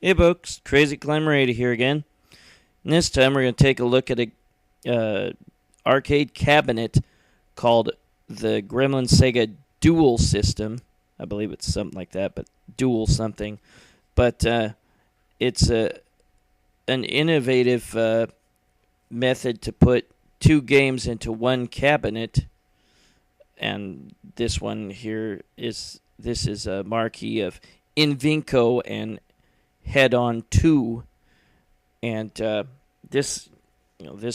Hey folks, Crazy Climber 80 here again. And this time we're going to take a look at a arcade cabinet called the Gremlin Sega Dual System. I believe it's something like that, but dual something. But it's an innovative method to put two games into one cabinet. And this one here is a marquee of Invinco and Head-On 2, and this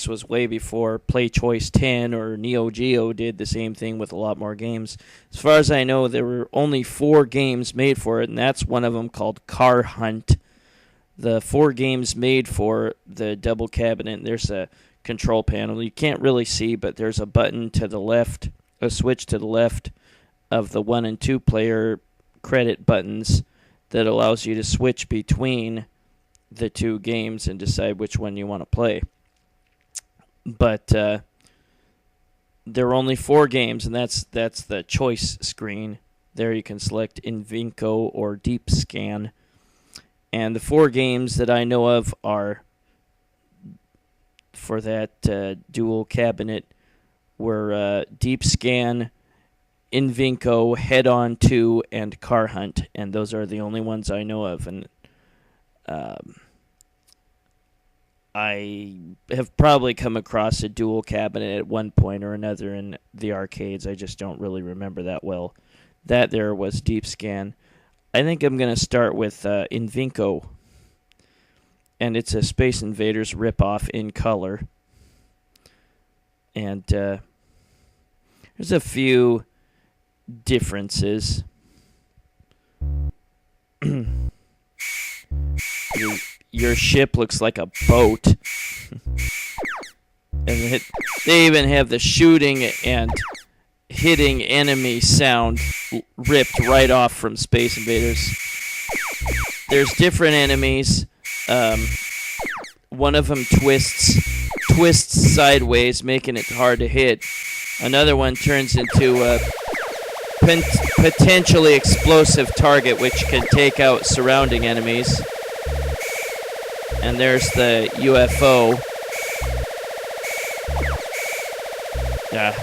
was way before Play Choice 10 or Neo Geo did the same thing with a lot more games. As far as I know, there were only 4 games made for it, and that's one of them called Car Hunt. The 4 games made for the double cabinet, there's a control panel. You can't really see, but there's a button to the left, a switch to the left of the 1 and 2 player credit buttons that allows you to switch between the 2 games and decide which one you want to play. But there are only 4 games, and that's the choice screen. There you can select Invinco or Deep Scan. And the 4 games that I know of are for that dual cabinet were Deep Scan, Invinco, Head-On 2, and Car Hunt, and those are the only ones I know of. And I have probably come across a dual cabinet at one point or another in the arcades. I just don't really remember that well. That there was Deep Scan. I think I'm going to start with Invinco, and it's a Space Invaders ripoff in color. And there's a few differences. Your ship looks like a boat. And they even have the shooting and hitting enemy sound ripped right off from Space Invaders. There's different enemies. One of them twists sideways, making it hard to hit. Another one turns into a potentially explosive target, which can take out surrounding enemies. And there's the UFO. Yeah.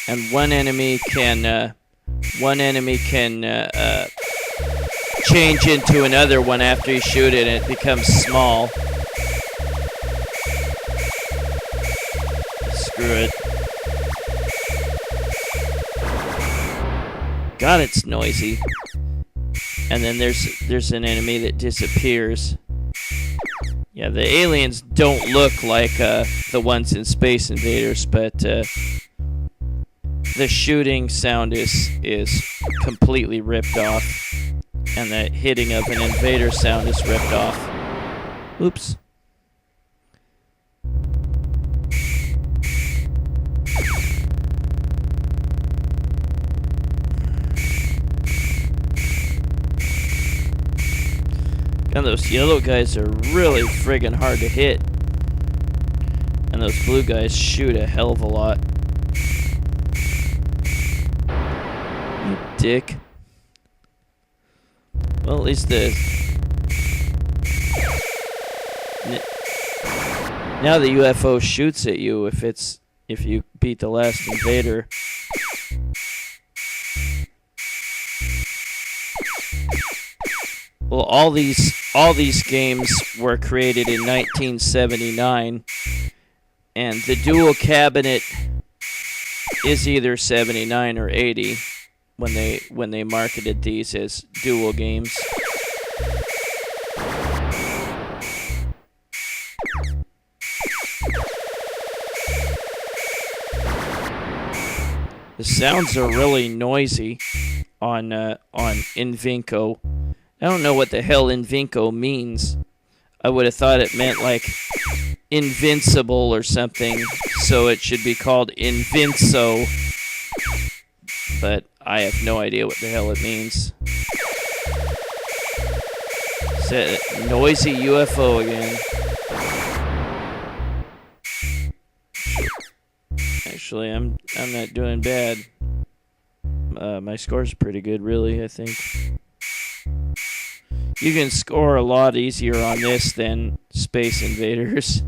And one enemy can change into another one after you shoot it, and it becomes small. Screw it. God, it's noisy. And then there's an enemy that disappears. Yeah, the aliens don't look like the ones in Space Invaders, but the shooting sound is completely ripped off, and the hitting of an invader sound is ripped off. Oops. And those yellow guys are really friggin' hard to hit. And those blue guys shoot a hell of a lot. You dick. Well, at least now the UFO shoots at you if you beat the last invader. Well, all these games were created in 1979, and the dual cabinet is either 79 or 80 when they marketed these as dual games. The sounds are really noisy on Invinco. I don't know what the hell Invinco means. I would have thought it meant like invincible or something, so it should be called Invinco. But I have no idea what the hell it means. It's a noisy UFO again. Actually, I'm not doing bad. My score's pretty good, really, I think. You can score a lot easier on this than Space Invaders.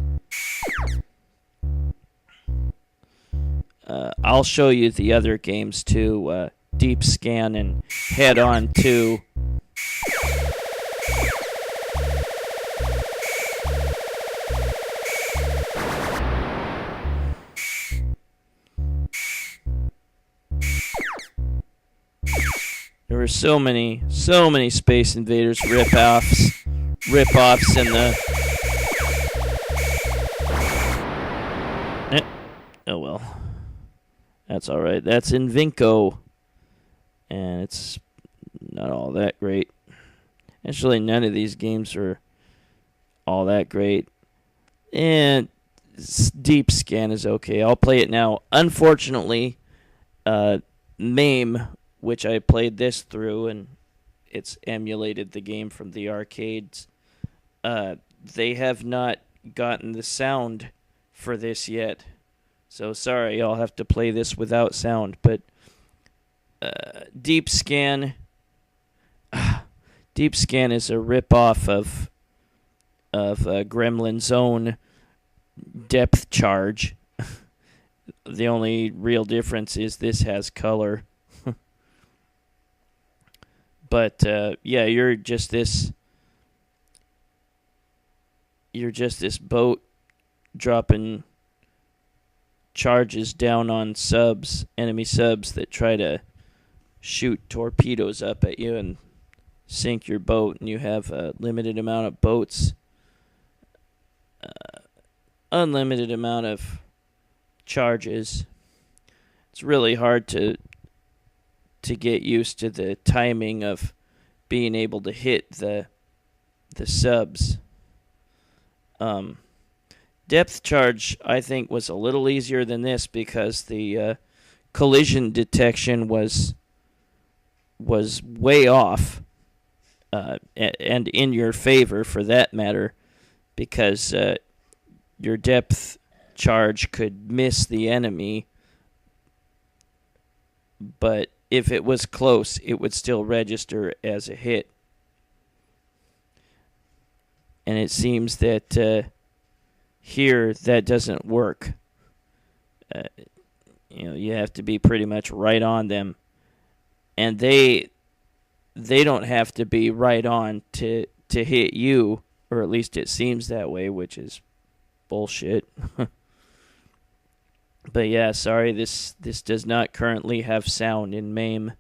I'll show you the other games too. Deep Scan and Head On 2. There were so many Space Invaders rip-offs in the... Oh well. That's alright. That's Invinco. And it's not all that great. Actually, none of these games are all that great. And Deep Scan is okay. I'll play it now. Unfortunately, MAME, which I played this through, and it's emulated the game from the arcades, they have not gotten the sound for this yet. So sorry, I'll have to play this without sound. But Deep Scan is a rip-off of Gremlin's own Depthcharge. The only real difference is this has color. But yeah, you're just this boat dropping charges down on enemy subs that try to shoot torpedoes up at you and sink your boat, and you have a limited amount of boats, unlimited amount of charges. It's really hard to get used to the timing of being able to hit the subs. Depthcharge, I think, was a little easier than this because the collision detection was way off, and in your favor for that matter, because your depth charge could miss the enemy, but if it was close, it would still register as a hit. And it seems that here that doesn't work. You have to be pretty much right on them, and they don't have to be right on to hit you, or at least it seems that way, which is bullshit. But yeah, sorry, this does not currently have sound in MAME.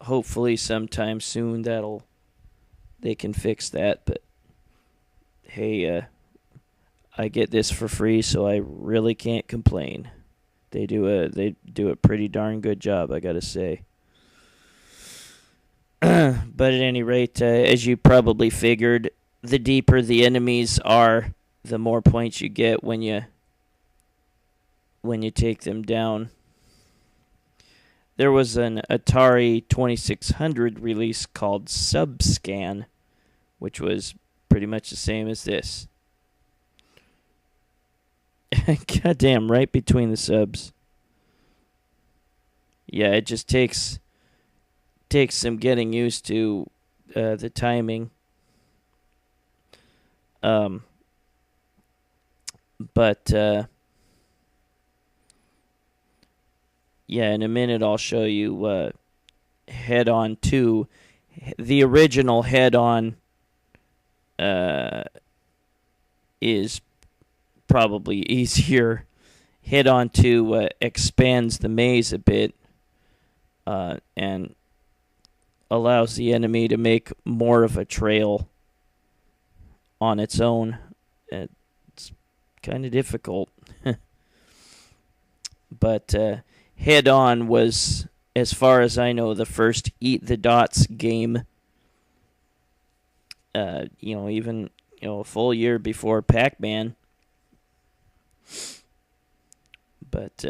Hopefully sometime soon they can fix that, but hey, I get this for free, so I really can't complain. They do a pretty darn good job, I gotta say. But at any rate, as you probably figured, the deeper the enemies are, the more points you get when you take them down. There was an Atari 2600 release called Subscan, which was pretty much the same as this. Goddamn, right between the subs. Yeah, it just takes some getting used to the timing. But yeah, in a minute I'll show you Head On 2. The original Head On is probably easier. Head On 2 expands the maze a bit and allows the enemy to make more of a trail on its own. It's kind of difficult. But Head On was, as far as I know, the first Eat the Dots game. Even a full year before Pac-Man. But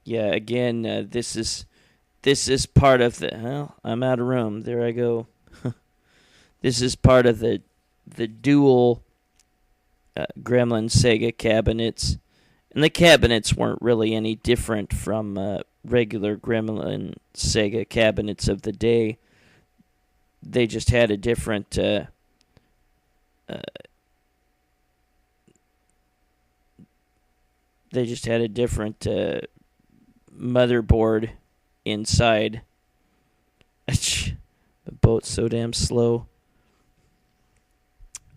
yeah, again, this is part of the. Well, I'm out of room. There I go. This is part of the dual Gremlin Sega cabinets. And the cabinets weren't really any different from regular Gremlin Sega cabinets of the day. They just had a different motherboard inside. The boat's so damn slow.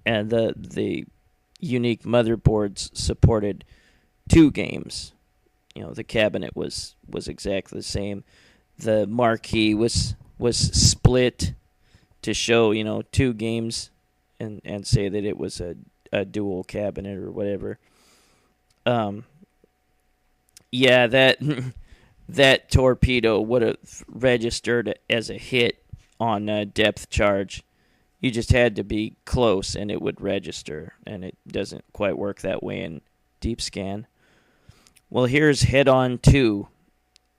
And the unique motherboards supported 2 games. The cabinet was exactly the same. The marquee was split to show 2 games, and say that it was a dual cabinet or whatever. Yeah, that torpedo would have registered as a hit on Depthcharge. You just had to be close and it would register, and it doesn't quite work that way in Deep Scan. Well, here's Head On 2,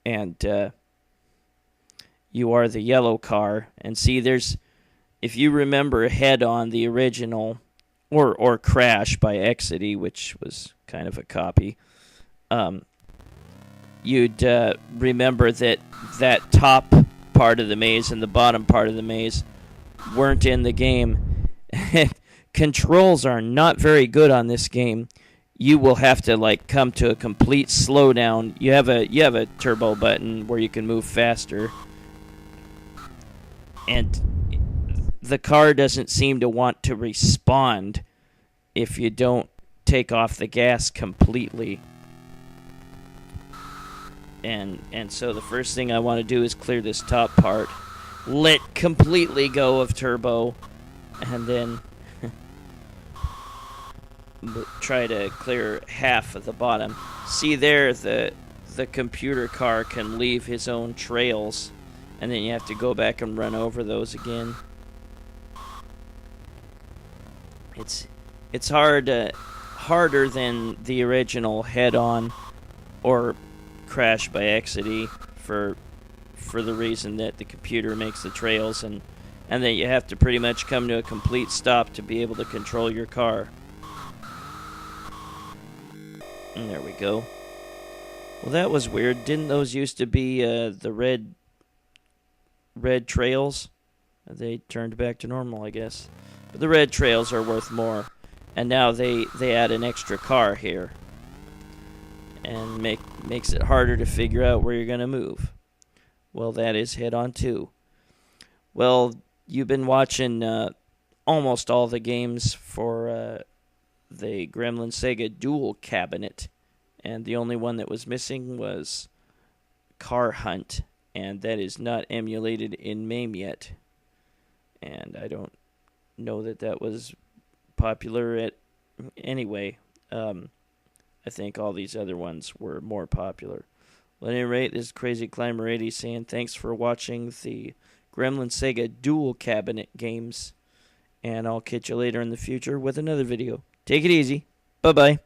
and you are the yellow car. And see, if you remember Head On, the original, or Crash by Exidy, which was kind of a copy, you'd remember that top part of the maze and the bottom part of the maze weren't in the game. Controls are not very good on this game. You will have to come to a complete slowdown. You have a turbo button where you can move faster, and the car doesn't seem to want to respond if you don't take off the gas completely. And so the first thing I want to do is clear this top part, let completely go of turbo, and then try to clear half of the bottom. See there, the computer car can leave his own trails, and then you have to go back and run over those again. It's harder than the original Head On or Crash by Exidy for the reason that the computer makes the trails, and then you have to pretty much come to a complete stop to be able to control your car. And there we go. Well, that was weird. Didn't those used to be the red trails? They turned back to normal, I guess. But the red trails are worth more. And now they add an extra car here. And makes it harder to figure out where you're going to move. Well, that is Head On 2. Well, you've been watching almost all the games for the Gremlin Sega Dual Cabinet, and the only one that was missing was Car Hunt, and that is not emulated in MAME yet. And I don't know that was popular anyway. I think all these other ones were more popular. Well, at any rate, this is Crazy Climber 80 saying thanks for watching the Gremlin Sega Dual Cabinet games, and I'll catch you later in the future with another video. Take it easy. Bye-bye.